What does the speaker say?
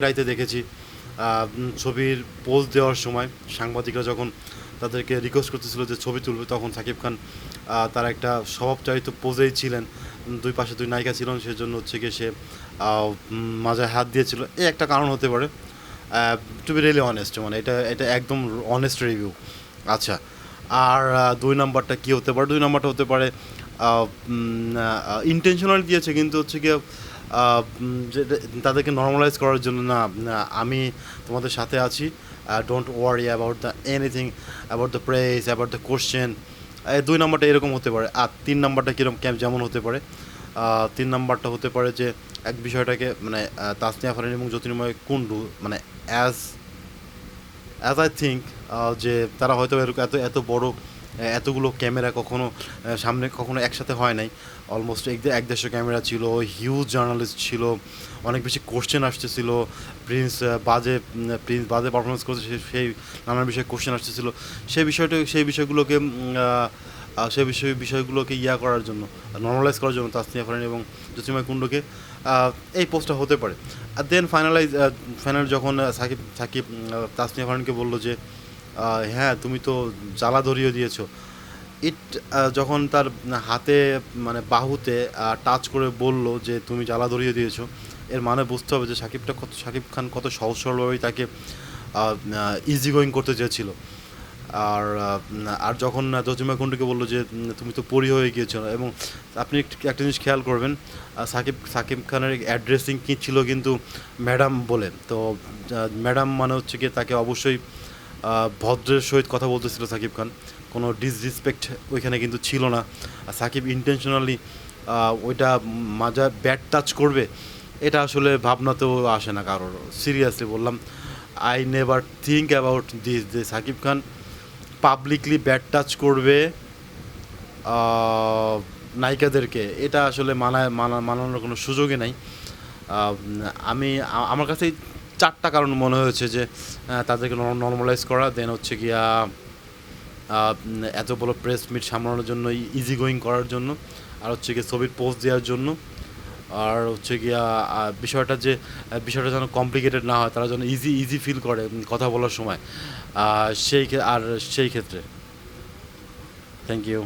রাইতে দেখেছি ছবির পোজ দেওয়ার সময় সাংবাদিকরা যখন তাদেরকে রিকোয়েস্ট করতেছিল যে ছবি তুলবে, তখন সাকিব খান তার একটা স্বভাবচারিত পোজেই ছিলেন। দুই পাশে দুই নায়িকা ছিলেন, সেজন্য হচ্ছে গিয়ে সে মাজায় হাত দিয়েছিল। এই একটা কারণ হতে পারে। টু বি রিয়েলি অনেস্ট, মানে এটা এটা একদম অনেস্ট রিভিউ। আচ্ছা, আর দুই নাম্বারটা কী হতে পারে? দুই নাম্বারটা হতে পারে ইন্টেনশনাল দিয়েছে, কিন্তু হচ্ছে গিয়ে তাদেরকে নর্মালাইজ করার জন্য। না, আমি তোমাদের সাথে আছি, don't worry about the anything, about the press, about the question. দুই নাম্বারটা এরকম হতে পারে। আর তিন নাম্বারটা কীরকম যেমন হতে পারে, তিন নাম্বারটা হতে পারে যে এক বিষয়টাকে মানে তাসনিয়া ফারিন এবং জ্যোতির্ময় কুণ্ডু মানে অ্যাজ আই থিঙ্ক যে তারা হয়তো এত এত বড় এতগুলো ক্যামেরা কখনো সামনে কখনো একসাথে হয় নাই। অলমোস্ট এক দেড়শো ক্যামেরা ছিল, হিউজ জার্নালিস্ট ছিল, অনেক বেশি কোশ্চেন আসতেছিল। প্রিন্স বাজে পারফরমেন্স করছে, সেই নানান বিষয়ে কোশ্চেন আসতেছিল। সেই বিষয়গুলোকে বিষয়গুলোকে করার জন্য, নর্মালাইজ করার জন্য তাসনিয়া ফারিন এবং জ্যোতির্ময় কুণ্ডুকে এই পোস্টটা হতে পারে। আর দেন ফাইনাল যখন সাকিব তাসনিয়া ফারিনকে বললো যে হ্যাঁ তুমি তো জ্বালা ধরিয়ে দিয়েছো, যখন তার হাতে মানে বাহুতে টাচ করে বলল যে তুমি জ্বালা ধরিয়ে দিয়েছো, এর মানে বুঝতে হবে যে সাকিব খান কত সহজ সরলভাবেই তাকে ইজি গোয়িং করতে চেয়েছিল। আর যখন জ্যোতির্ময় কুণ্ডুকে বললো যে তুমি তো পরি হয়ে গিয়েছো, এবং আপনি একটা জিনিস খেয়াল করবেন, সাকিব খানের অ্যাড্রেসিং কী ছিল কিন্তু ম্যাডাম বলে। তো ম্যাডাম মানে হচ্ছে গিয়ে তাকে অবশ্যই ভদ্রের সহিত কথা বলতেছিল সাকিব খান, কোনো ডিসরেসপেক্ট ওইখানে কিন্তু ছিল না। সাকিব ইন্টেনশনালি ওইটা মাজা ব্যাড টাচ করবে, এটা আসলে ভাবনাতেও আসে না কারোর। সিরিয়াসলি বললাম, I never think about this যে Shakib Khan publicly bad touch করবে নায়িকাদেরকে। এটা আসলে মানানোর কোনো সুযোগই নাই। আমার কাছে চারটা কারণ মনে হয়েছে যে তাদেরকে নর্মালাইজ করা, দেন হচ্ছে গিয়া এত বড় প্রেস মিট সামলানোর জন্য, ইজি গোয়িং করার জন্য, আর হচ্ছে গিয়ে ছবির পোস্ট দেওয়ার জন্য, আর হচ্ছে গিয়া বিষয়টা যেন কমপ্লিকেটেড না হয়, তারা যেন ইজি ফিল করে কথা বলার সময়। সেই ক্ষেত্রে থ্যাংক ইউ।